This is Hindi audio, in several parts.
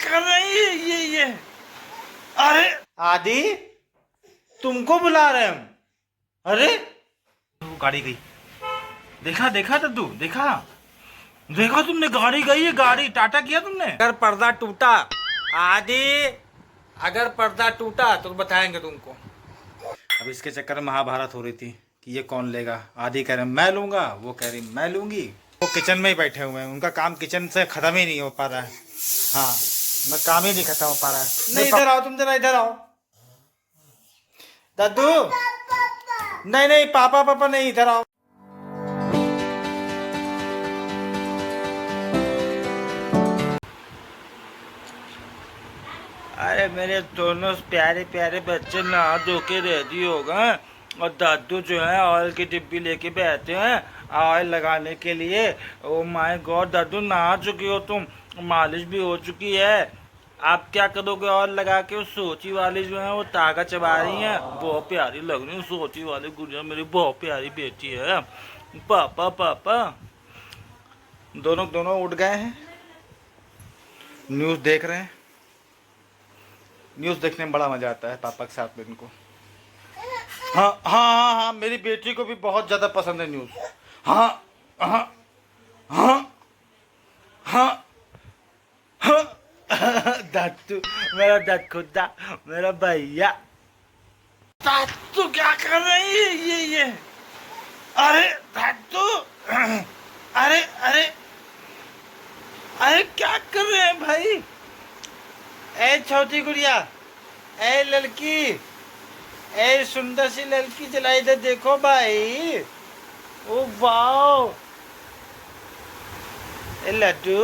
कर रही है ये? अरे आदि, तुमको बुला रहे हम। अरे वो गाड़ी गई। देखा देखा दद्दू, देखा देखा तुमने, गाड़ी गई है, गाड़ी टाटा किया तुमने। अगर पर्दा टूटा आदि, अगर पर्दा टूटा तो बताएंगे तुमको। अब इसके चक्कर में महाभारत हो रही थी कि ये कौन लेगा। आदि कह रहे मैं लूंगा, वो कह रही मैं लूंगी। वो किचन में ही बैठे हुए हैं, उनका काम किचन से खत्म ही नहीं हो पा रहा है। हाँ, मैं काम ही नहीं खत्म हो पा रहा है। नहीं, इधर आओ, तुम जरा इधर आओ। दद्दू, नहीं नहीं, पापा पापा नहीं, इधर आओ। अरे मेरे दोनों प्यारे प्यारे बच्चे नहा धो के रेडी हो गए, और दादू जो है ऑयल की डिब्बी लेके बैठे हैं ऑयल लगाने के लिए। ओ माय गॉड दादू, नहा चुकी हो तुम, मालिश भी हो चुकी है। आप क्या करोगे ऑयल लगा के? उस सोची वाली जो है वो तागा चबा रही है, बहुत प्यारी लग रही है सोची वाली गुड़िया, मेरी बहुत प्यारी बेटी है। पापा पापा दोनों दोनों उठ गए हैं, न्यूज़ देख रहे हैं। न्यूज़ देखने में बड़ा मज़ा आता है पापा के साथ में इनको। हाँ हाँ हाँ हाँ, मेरी बेटी को भी बहुत ज़्यादा पसंद है न्यूज़। हाँ हाँ हाँ हाँ हाँ। दादू, मेरा दखुदा, मेरा भैया। दादू क्या कर रही है ये? अरे दादू, अरे अरे अरे क्या कर रहे हैं भाई? ए छोटी गुड़िया, ए लड़की, ए सुंदर सी लड़की, जरा इधर देखो भाई। ओ वाओ, ए लड्डू,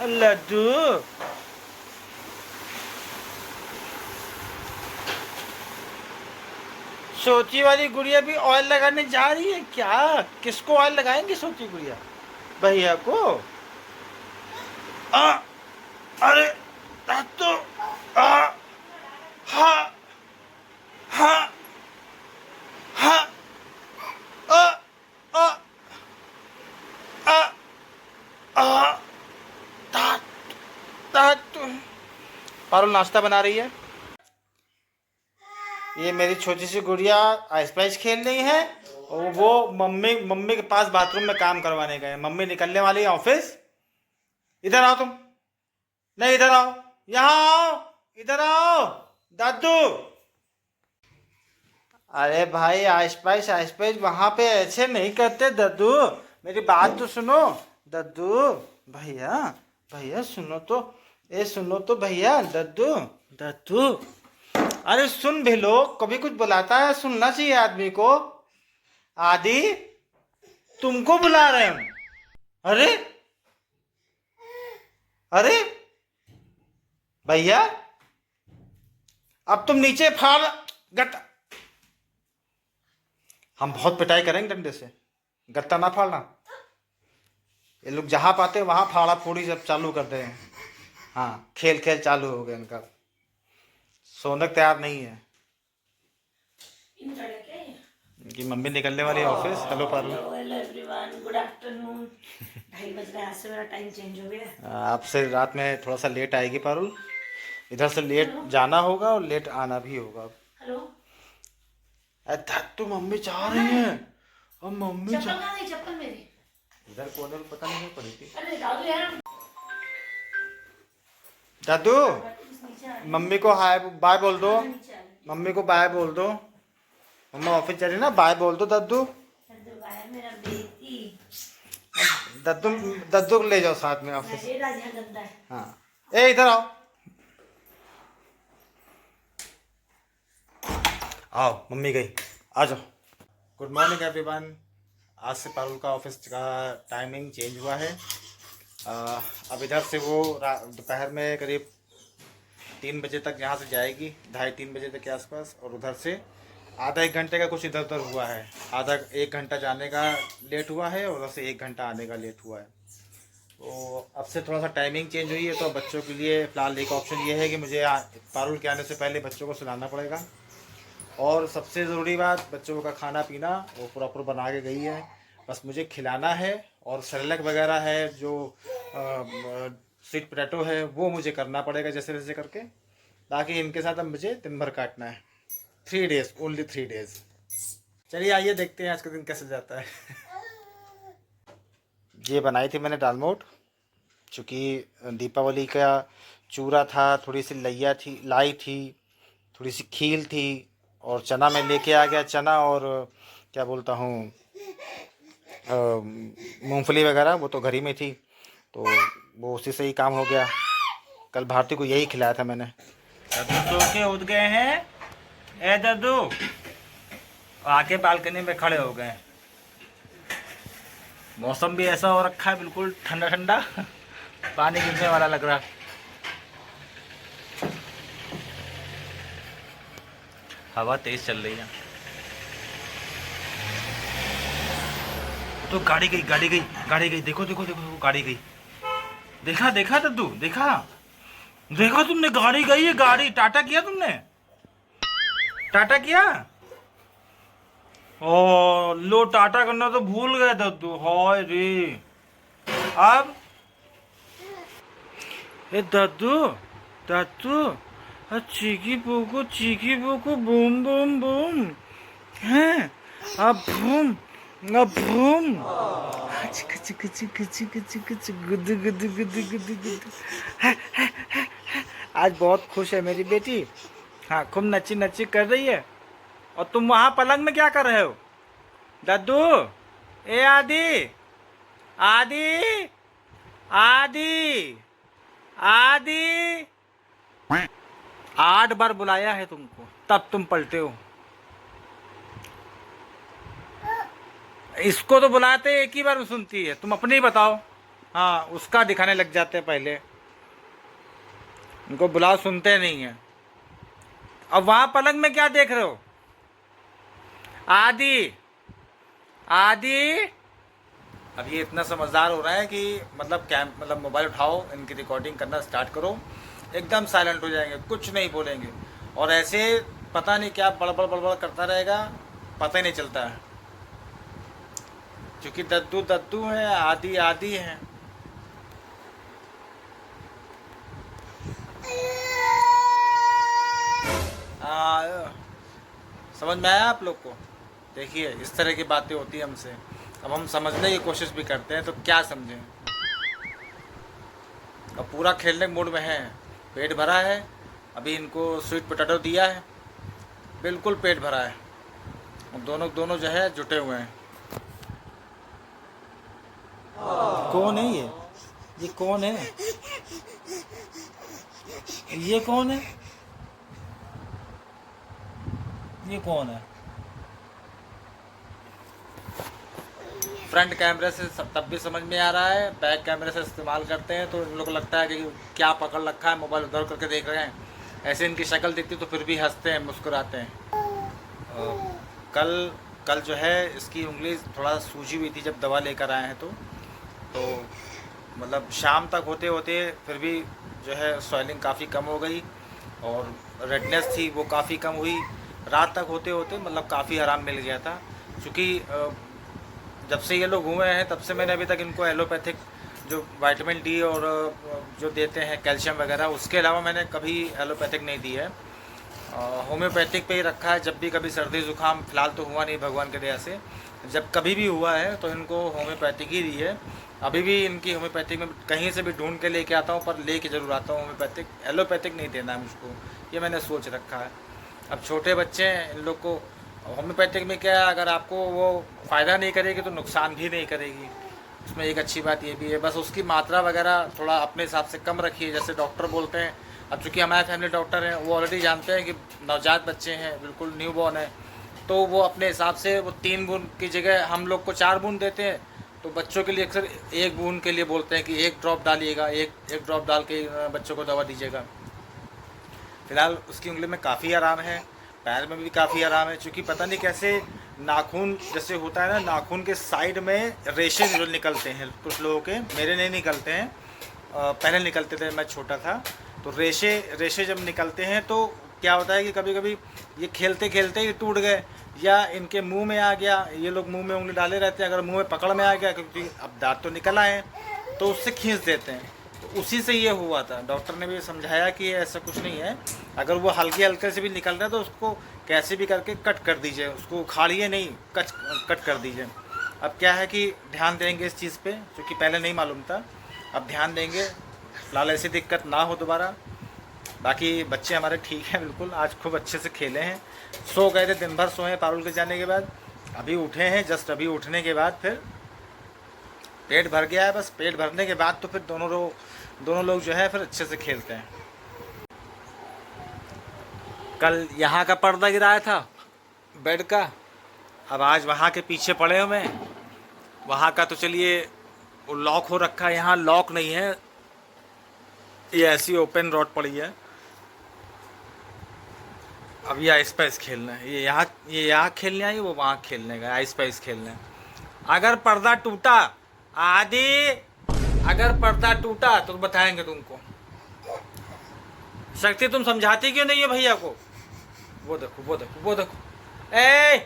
लड्डू। सोची वाली गुड़िया भी ऑयल लगाने जा रही है क्या? किसको ऑयल लगाएंगे सोची गुड़िया? भैया को? अरे दादू, हाँ हाँ हाँ पारुल नाश्ता बना रही है। ये मेरी छोटी सी गुड़िया आइस पाइस खेल रही है, और वो मम्मी मम्मी के पास बाथरूम में काम करवाने गए। मम्मी निकलने वाली है ऑफिस। इधर आओ तुम, नहीं इधर आओ, यहाँ आओ, इधर आओ दादू। अरे भाई आइस पाइस वहां पे ऐसे नहीं करते दादू, मेरी बात तो सुनो दादू। भैया भैया सुनो तो, ए सुनो तो भैया, दादू दादू। अरे सुन भी लो, कभी कुछ बुलाता है सुनना चाहिए आदमी को। आदि, तुमको बुला रहे हैं। अरे अरे भैया, अब तुम नीचे फाड़ गट्टा। हम बहुत पिटाई करेंगे डंडे से, गत्ता ना फाड़ना। ये लोग जहाँ पाते वहाँ फाड़ा फोड़ी सब चालू करते हैं। हाँ, खेल खेल चालू हो गया इनका। सोनक तैयार नहीं है, इनकी मम्मी निकलने वाली है office. Hello Paru, hello everyone, good afternoon. 2:30 बज रहा है, आज से मेरा टाइम चेंज हो गया। आपसे रात में थोड़ा सा लेट आएगी पारुल, इधर से लेट जाना होगा और लेट आना भी होगा। हेलो, तो मम्मी चाह रही है, और मम्मी चप्पल कहाँ गई? चप्पल मेरी इधर कोने में पता नहीं पड़ी थी। अरे दादू यार, दादू मम्मी को हाय बाय बोल दो, मम्मी को बाय बोल दो। मम्मा ऑफिस चली ना, बाय बोल दो दादू। मेरा बेटी, दादू दादू को ले जाओ साथ में ऑफिस। गंदा है। हाँ, ए इधर आओ, आओ मम्मी गई, आ जाओ। Good morning everyone. आज से पारुल का ऑफिस का टाइमिंग चेंज हुआ है। अब इधर से वो दोपहर में करीब 3 बजे तक यहाँ से जाएगी, 2:30-3 बजे तक के आसपास, और उधर से आधा 1 घंटे का कुछ इधर उधर हुआ है। आधा 1 घंटा जाने का लेट हुआ है, और उधर से 1 घंटा आने का लेट हुआ है। तो अब से थोड़ा सा टाइमिंग चेंज हुई है, तो बच्चों के लिए फ़िलहाल एक ऑप्शन ये है कि मुझे पारुल के आने से पहले बच्चों को सुलाना पड़ेगा। और सबसे ज़रूरी बात, बच्चों का खाना पीना वो प्रॉपर बना के गई है, बस मुझे खिलाना है। और सेरेलैक वगैरह है जो स्वीट पोटैटो है वो मुझे करना पड़ेगा जैसे जैसे करके। बाकी इनके साथ अब मुझे दिन भर काटना है। 3 डेज, ओनली 3 डेज। चलिए आइए देखते हैं आज का दिन कैसे जाता है। ये बनाई थी मैंने दाल मोठ, चूँकि दीपावली का चूरा था, थोड़ी सी लैया थी लाई थी, थोड़ी सी खील थी, और चना मैं लेके आ गया, चना और क्या बोलता हूँ मूंगफली वगैरह, वो तो घर ही में थी, तो वो उसी से ही काम हो गया। कल भारती को यही खिलाया था मैंने। दद्दू सो के उठ गए हैं। ए दद्दू, आके बालकनी में खड़े हो गए। मौसम भी ऐसा हो रखा है, बिल्कुल ठंडा ठंडा, पानी गिरने वाला लग रहा। हवा तेज चल रही है। तो गाड़ी गई, गाड़ी गई, गाड़ी गई, देखो देखो देखो, गाड़ी गई। देखा देखा दद्दू, देखा देखा तुमने, गाड़ी गई है, गाड़ी टाटा किया तुमने, टाटा किया। ओ लो, टाटा करना तो भूल गए दद्दू, हाय रे। अब ए दद्दू, दद्दू, चीकी पोको बूम बूम बूम हैं, अब बूम, अब बूम, गुद गुद गुद गुद गुद। आज बहुत खुश है मेरी बेटी। हाँ, खूब नची नची कर रही है। और तुम वहाँ पलंग में क्या कर रहे हो दद्दू? ए आदि, आदि, आदि, आदि, 8 बार बुलाया है तुमको, तब तुम पलटे हो। इसको तो बुलाते एक ही बार में सुनती है, तुम अपनी बताओ। हाँ, उसका दिखाने लग जाते हैं पहले, उनको बुलाओ सुनते नहीं है। अब वहां पलंग में क्या देख रहे हो? आदि, आदि। अब ये इतना समझदार हो रहा है कि मतलब मोबाइल उठाओ, इनकी रिकॉर्डिंग करना स्टार्ट करो, एकदम साइलेंट हो जाएंगे, कुछ नहीं बोलेंगे, और ऐसे पता नहीं क्या बड़बड़ बड़बड़ करता रहेगा, पता ही नहीं चलता है। क्योंकि दद्दू दद्दू है, आदि आदि है। समझ में आया आप लोग को? देखिए, इस तरह की बातें होती है हमसे। अब हम समझने की कोशिश भी करते हैं तो क्या समझें। अब पूरा खेलने के मूड में है, पेट भरा है। अभी इनको स्वीट पोटैटो दिया है, बिल्कुल पेट भरा है। अब दोनों जो है जुटे हुए हैं। कौन है ये कौन है? ये कौन है? ये कौन है? फ्रंट कैमरे से तब भी समझ में आ रहा है, बैक कैमरे से इस्तेमाल करते हैं तो इन लोग को लगता है कि क्या पकड़ रखा है, मोबाइल उधर करके देख रहे हैं। ऐसे इनकी शक्ल दिखती तो फिर भी हंसते हैं, मुस्कुराते हैं। कल जो है इसकी उंगली थोड़ा सूजी हुई थी जब दवा लेकर आए हैं, तो मतलब शाम तक होते होते फिर भी जो है स्वेलिंग काफ़ी कम हो गई, और रेडनेस थी वो काफ़ी कम हुई। रात तक होते होते मतलब काफ़ी आराम मिल गया था। क्योंकि जब से ये लोग हुए हैं तब से मैंने अभी तक इनको एलोपैथिक जो विटामिन डी और जो देते हैं कैल्शियम वगैरह, उसके अलावा मैंने कभी एलोपैथिक नहीं दी है। होम्योपैथिक पे ही रखा है। जब भी कभी सर्दी ज़ुकाम, फ़िलहाल तो हुआ नहीं भगवान की दया से, जब कभी भी हुआ है तो इनको होम्योपैथिक ही दी है। अभी भी इनकी होम्योपैथिक में कहीं से भी ढूंढ के लेके आता हूँ, पर लेके ज़रूर आता हूँ होम्योपैथिक। एलोपैथिक नहीं देना है मुझको, ये मैंने सोच रखा है। अब छोटे बच्चे हैं, इन लोग को होम्योपैथिक में क्या है, अगर आपको वो फ़ायदा नहीं करेगी तो नुकसान भी नहीं करेगी। उसमें एक अच्छी बात ये भी है, बस उसकी मात्रा वगैरह थोड़ा अपने हिसाब से कम रखिए, जैसे डॉक्टर बोलते हैं। अब चूँकि हमारे फैमिली डॉक्टर हैं, वो ऑलरेडी जानते हैं कि नवजात बच्चे हैं, बिल्कुल न्यू बॉर्न है, तो वो अपने हिसाब से वो 3 बूंद की जगह हम लोग को 4 बूंद देते हैं। तो बच्चों के लिए अक्सर 1 बूंद के लिए बोलते हैं कि 1 ड्रॉप डालिएगा, एक ड्रॉप डाल के बच्चों को दवा दीजिएगा। फिलहाल उसकी उंगली में काफ़ी आराम है, पैर में भी काफ़ी आराम है। क्योंकि पता नहीं कैसे नाखून जैसे होता है ना, नाखून के साइड में रेशे जो निकलते हैं कुछ लोगों के, मेरे नहीं निकलते हैं, पहले निकलते थे, मैं छोटा था तो रेशे जब निकलते हैं तो क्या होता है कि कभी कभी ये खेलते खेलते ही टूट गए, या इनके मुंह में आ गया। ये लोग मुंह में उंगली डाले रहते हैं, अगर मुंह में पकड़ में आ गया, क्योंकि अब दांत तो निकल आए हैं तो उससे खींच देते हैं। तो तो उसी से ये हुआ था। डॉक्टर ने भी समझाया कि ऐसा कुछ नहीं है, अगर वो हल्के हल्के से भी निकल रहा है तो उसको कैसे भी करके कट कर दीजिए, उसको उखाड़िए नहीं, कट कर दीजिए। अब क्या है कि ध्यान देंगे इस चीज़ पे, क्योंकि पहले नहीं मालूम था, अब ध्यान देंगे, फिलहाल ऐसी दिक्कत ना हो दोबारा। बाकी बच्चे हमारे ठीक हैं बिल्कुल, आज खूब अच्छे से खेले हैं, सो गए थे, दिन भर सोए पारुल के जाने के बाद, अभी उठे हैं, जस्ट अभी उठने के बाद फिर पेट भर गया है। बस पेट भरने के बाद तो फिर दोनों लोग जो है फिर अच्छे से खेलते हैं। कल यहाँ का पर्दा गिराया था बेड का, अब आज वहाँ के पीछे पड़े हुए हैं। वहाँ का तो चलिए वो लॉक हो रखा है, यहाँ लॉक नहीं है, ये ऐसी ओपन रॉड पड़ी है। अब ये आइस पाइस खेलना है, ये यहाँ खेलने आई, वो वहाँ खेलने गए, आइस पाइस खेलने। अगर पर्दा टूटा आदि, अगर पर्दा टूटा तो बताएंगे तुमको। शक्ति तुम समझाती क्यों नहीं है भैया को? वो देखो वो देखो वो देखो, ए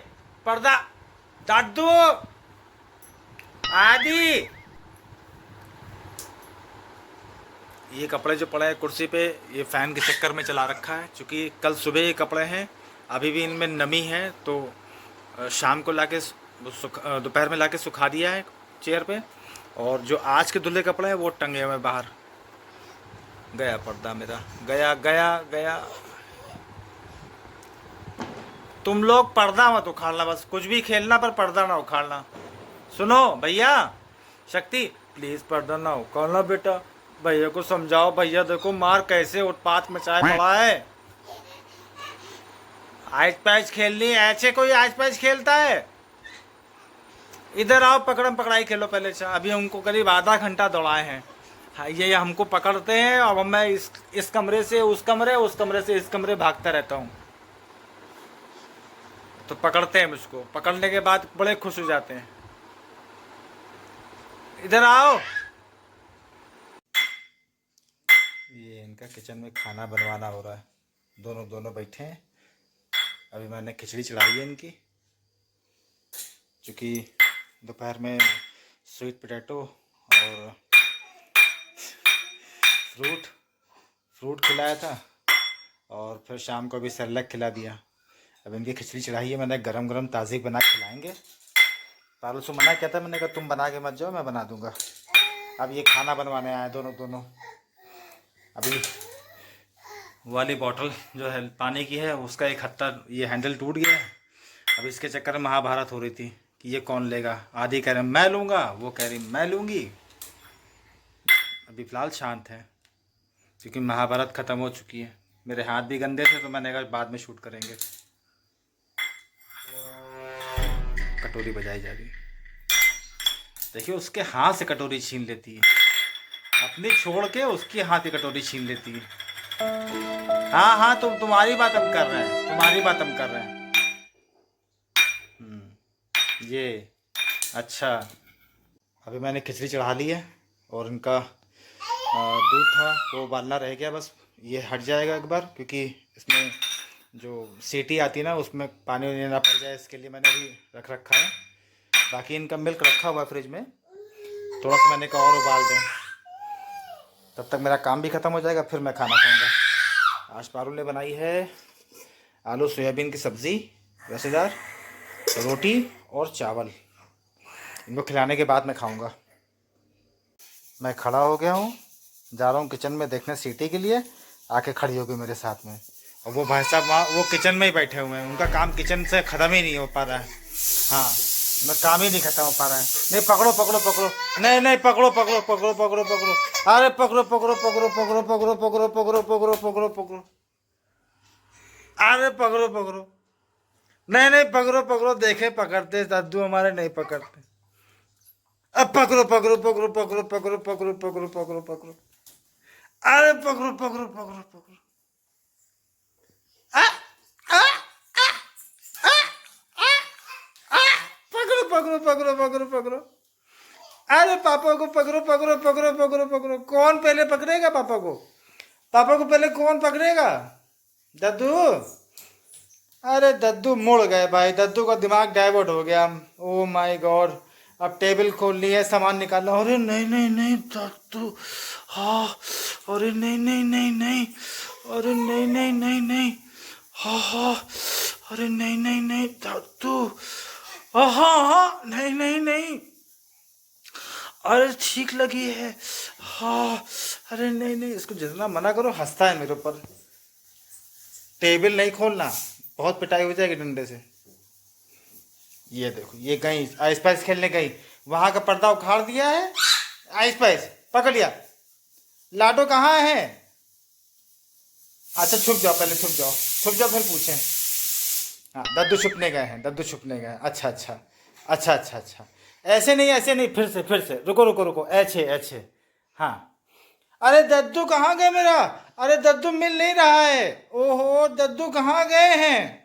पर्दा, दादू आदि। ये कपड़े जो पड़े हैं कुर्सी पे, ये फ़ैन के चक्कर में चला रखा है, क्योंकि कल सुबह ये कपड़े हैं, अभी भी इनमें नमी है, तो शाम को लाके दोपहर में लाके सुखा दिया है चेयर पे। और जो आज के धुले कपड़े हैं वो टंगे हुए बाहर। गया पर्दा मेरा, गया गया गया। तुम लोग पर्दा मत उखाड़ना, बस कुछ भी खेलना पर पर्दा ना उखाड़ना। सुनो भैया, शक्ति प्लीज़ पर्दा ना उखाड़ना बेटा, भैया को समझाओ, भैया देखो मार कैसे उत्पात मचाए पड़ा है। आइस पाइस खेलनी ऐसे कोई आइस पाइस खेलता है? इधर आओ, पकड़म पकड़ाई खेलो पहले। अभी हमको करीब आधा घंटा दौड़ाए हैं। हाँ, ये हमको पकड़ते हैं और मैं इस कमरे से उस कमरे से इस कमरे भागता रहता हूँ। तो पकड़ते हैं मुझको, पकड़ने के बाद बड़े खुश हो जाते हैं। इधर आओ। ये इनका किचन में खाना बनवाना हो रहा है, दोनों बैठे हैं। अभी मैंने खिचड़ी चढ़ाई है इनकी, क्योंकि दोपहर में स्वीट पोटैटो और फ्रूट खिलाया था, और फिर शाम को भी सेरेलैक खिला दिया। अब इनकी खिचड़ी चढ़ाई है, मैंने गरम गरम ताज़ी बना के खिलाएंगे। पारुल से मना किया था, मैंने कहा तुम बना के मत जाओ, मैं बना दूंगा। अब ये खाना बनवाने आए दोनों। अभी वाली बॉटल जो है पानी की है, उसका एक हत्था ये हैंडल टूट गया है। अब इसके चक्कर में महाभारत हो रही थी कि ये कौन लेगा। आधी कह रहे मैं लूँगा, वो कह रही मैं लूँगी। अभी फ़िलहाल शांत है, क्योंकि महाभारत ख़त्म हो चुकी है। मेरे हाथ भी गंदे थे, तो मैंने कहा बाद में शूट करेंगे। कटोरी बजाई जा रही है, देखिए उसके हाथ से कटोरी छीन लेती है, अपनी छोड़ के उसके हाथ की कटोरी छीन लेती है। हाँ तुम्हारी बात हम कर रहे हैं, ये अच्छा। अभी मैंने खिचड़ी चढ़ा ली है, और इनका दूध था वो उबालना रह गया, बस ये हट जाएगा एक बार, क्योंकि इसमें जो सीटी आती है ना, उसमें पानी वानी ना पड़ जाए, इसके लिए मैंने अभी रख रखा है। बाकी इनका मिल्क रखा हुआ है फ्रिज में, थोड़ा सा मैंने कहा और उबाल दें, तब तक मेरा काम भी ख़त्म हो जाएगा, फिर मैं खाना खाऊंगा। आज पारुल ने बनाई है आलू सोयाबीन की सब्ज़ी, रसेदार, रोटी और चावल। इनको खिलाने के बाद मैं खाऊंगा। मैं खड़ा हो गया हूँ, जा रहा हूँ किचन में देखने सीटी के लिए। आके खड़ी हो गई मेरे साथ में, और वो भाई साहब वहाँ वो किचन में ही बैठे हुए हैं। उनका काम किचन से ख़त्म ही नहीं हो पा रहा है। हाँ, मैं काम ही नहीं ख़त्म हो पा रहा है। नहीं पकड़ो, नहीं पकड़ो, अरे पकड़ो, अरे पकड़ो, नहीं पकड़ो, देखे पकड़ते दादू हमारे नहीं पकड़ते। अब पकड़ो, अरे पकड़ो, पकड़ो, अरे पापा को पकड़ो। कौन पहले पकड़ेगा पापा को? पहले कौन पकड़ेगा? दद्दू। अरे दद्दू मुड़ गए भाई, दद्दू का दिमाग डाइवर्ट हो गया। ओ माय गॉड, अब टेबल खोलनी है, सामान निकालना। अरे नहीं नहीं नहीं दादू, हाँ, अरे नहीं नहीं नहीं नहीं, अरे नहीं नहीं नहीं नहीं, हाँ हाँ, अरे नहीं नहीं नहीं दादू, हाँ हाँ, नहीं नहीं नहीं, अरे ठीक लगी है, हाँ, अरे नहीं नहीं, इसको जितना मना करो हंसता है मेरे ऊपर। टेबल नहीं खोलना, बहुत पिटाई हो जाएगी डंडे से। ये देखो, ये गई आइस पाइस खेलने गई, वहां का पर्दा उखाड़ दिया है। आइस पाइस पकड़ लिया। लाडो कहाँ है? अच्छा छुप जाओ, पहले छुप जाओ, छुप जाओ फिर पूछें। हाँ दद्दू छुपने गए हैं, दद्दू छुपने गए हैं। अच्छा अच्छा अच्छा अच्छा अच्छा, ऐसे नहीं ऐसे नहीं, फिर से रुको रुको रुको, ऐसे ऐसे, हाँ। अरे दद्दू कहाँ गए मेरा? अरे दद्दू मिल नहीं रहा है। ओहो दद्दू कहाँ गए हैं?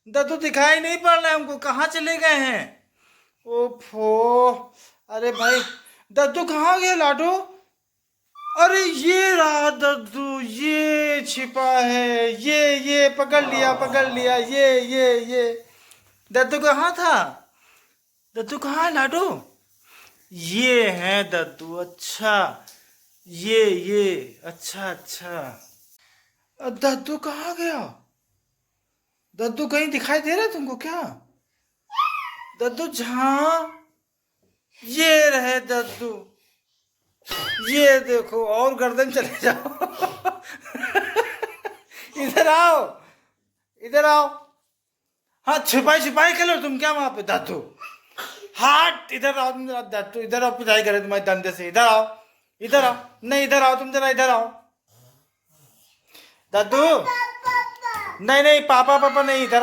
दद्दू दिखाई नहीं पड़ रहा है हमको, कहाँ चले गए हैं? ओफो, अरे भाई दद्दू कहाँ गए लाडो? अरे ये रहा दद्दू, ये छिपा है, ये पकड़ लिया, ये दद्दू कहाँ था? दद्दू कहाँ है लाडो? ये है दद्दू, अच्छा ये अच्छा अच्छा। दद्दू कहाँ गया? दद्दू कहीं दिखाई दे रहा है तुमको क्या? दद्दू जहाँ, ये रहे दद्दू, ये देखो, और गर्दन चले जाओ। इधर आओ, इधर आओ। हाँ छिपाई खेलो तुम क्या वहां पे? दद्दू हाथ, इधर आओ तुम जरा, दद्दू इधर आओ, पिटाई करे तुम्हारे डंडे से। इधर आओ, इधर आओ, नहीं इधर आओ तुम जरा, इधर आओ दद्दू। नहीं नहीं पापा नहीं, इधर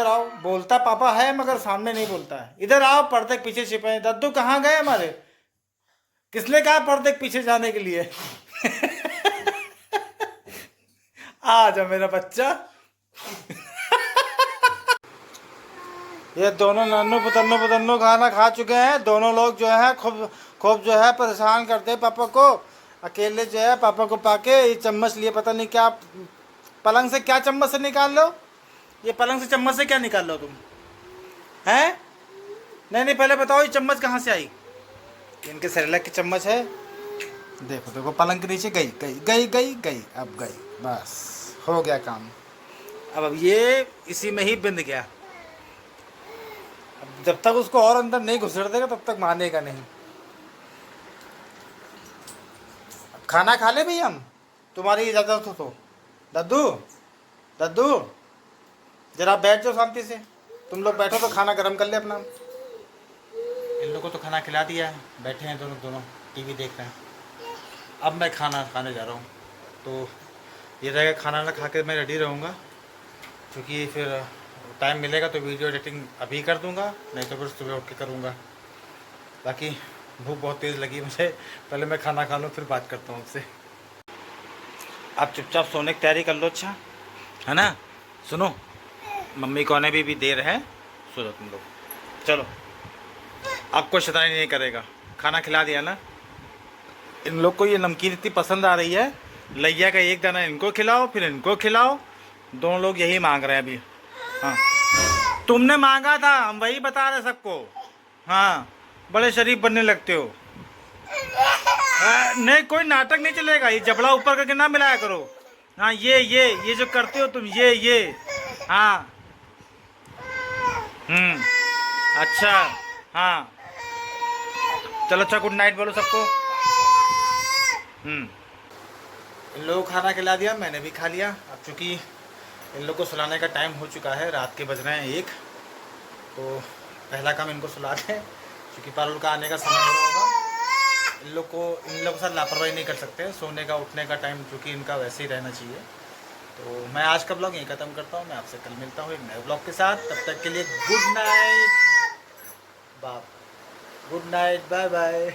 आओ। बोलता पापा है मगर सामने नहीं बोलता है। इधर आओ, पर्दे के पीछे छिपे हैं। दद्दू कहाँ गए हमारे? किसने कहा पर्दे के पीछे जाने के लिए? आ जा मेरा बच्चा। ये दोनों नन्नू पुतन्नू खाना खा चुके हैं। दोनों लोग जो है खूब जो है परेशान करते हैं पापा को। अकेले जो है पापा को पाके ये चम्मच लिए, पता नहीं क्या पलंग से, क्या चम्मच से निकाल लो? ये पलंग से चम्मच से क्या निकाल लो तुम? हैं? नहीं पहले बताओ ये चम्मच कहाँ से आई? इनके सेरेलैक की चम्मच है। देखो पलंग के नीचे गई, अब गई, बस हो गया काम। अब ये इसी में ही बिंद गया। अब जब तक उसको और अंदर नहीं घुसड़ देगा तब तक मानेगा नहीं। अब खाना खा ले भैया, हम तुम्हारी इजाज़त हो तो। दद्दू जरा बैठ जाओ शांति से। तुम लोग बैठो तो खाना गर्म कर ले अपना। इन लोगों को तो खाना खिला दिया है, बैठे हैं दोनों टीवी देख रहे हैं। अब मैं खाना खाने जा रहा हूँ, तो ये रहेगा खाना ना खा के मैं रेडी रहूँगा, क्योंकि फिर टाइम मिलेगा तो वीडियो एडिटिंग अभी कर दूँगा, नहीं तो फिर सुबह उठ के करूँगा। बाकी भूख बहुत तेज़ लगी मुझे, पहले मैं खाना खा लूँ फिर बात करता हूँ आपसे। आप चुपचाप सोने की तैयारी कर लो, अच्छा है ना? सुनो, मम्मी को आने भी देर है, सो जाओ तुम लोग। चलो, आपको शैतानी नहीं करेगा। खाना खिला दिया ना? इन लोग को ये नमकीन इतनी पसंद आ रही है, लैया का एक दाना इनको खिलाओ फिर इनको खिलाओ। दोनों लोग यही मांग रहे हैं अभी। हाँ तुमने मांगा था, हम वही बता रहे सबको। हाँ बड़े शरीफ बनने लगते हो। नहीं कोई नाटक नहीं चलेगा, ये जबड़ा ऊपर करके ना मिलाया करो। हाँ ये जो करते हो तुम, ये हाँ अच्छा हाँ चलो, अच्छा गुड नाइट बोलो सबको। इन लोगों को खाना खिला दिया, मैंने भी खा लिया। अब चूँकि इन लोगों को सुलाने का टाइम हो चुका है, रात के बज रहे हैं 1, तो पहला काम इनको सुला दें, क्योंकि पारुल का आने का समय हो रहा होगा। इन लोग के साथ लापरवाही नहीं कर सकते। सोने का उठने का टाइम चूँकि इनका वैसे ही रहना चाहिए। तो मैं आज का ब्लॉग यहीं ख़त्म करता हूँ। मैं आपसे कल मिलता हूँ एक नए ब्लॉग के साथ। तब तक के लिए गुड नाइट, बाय बाय।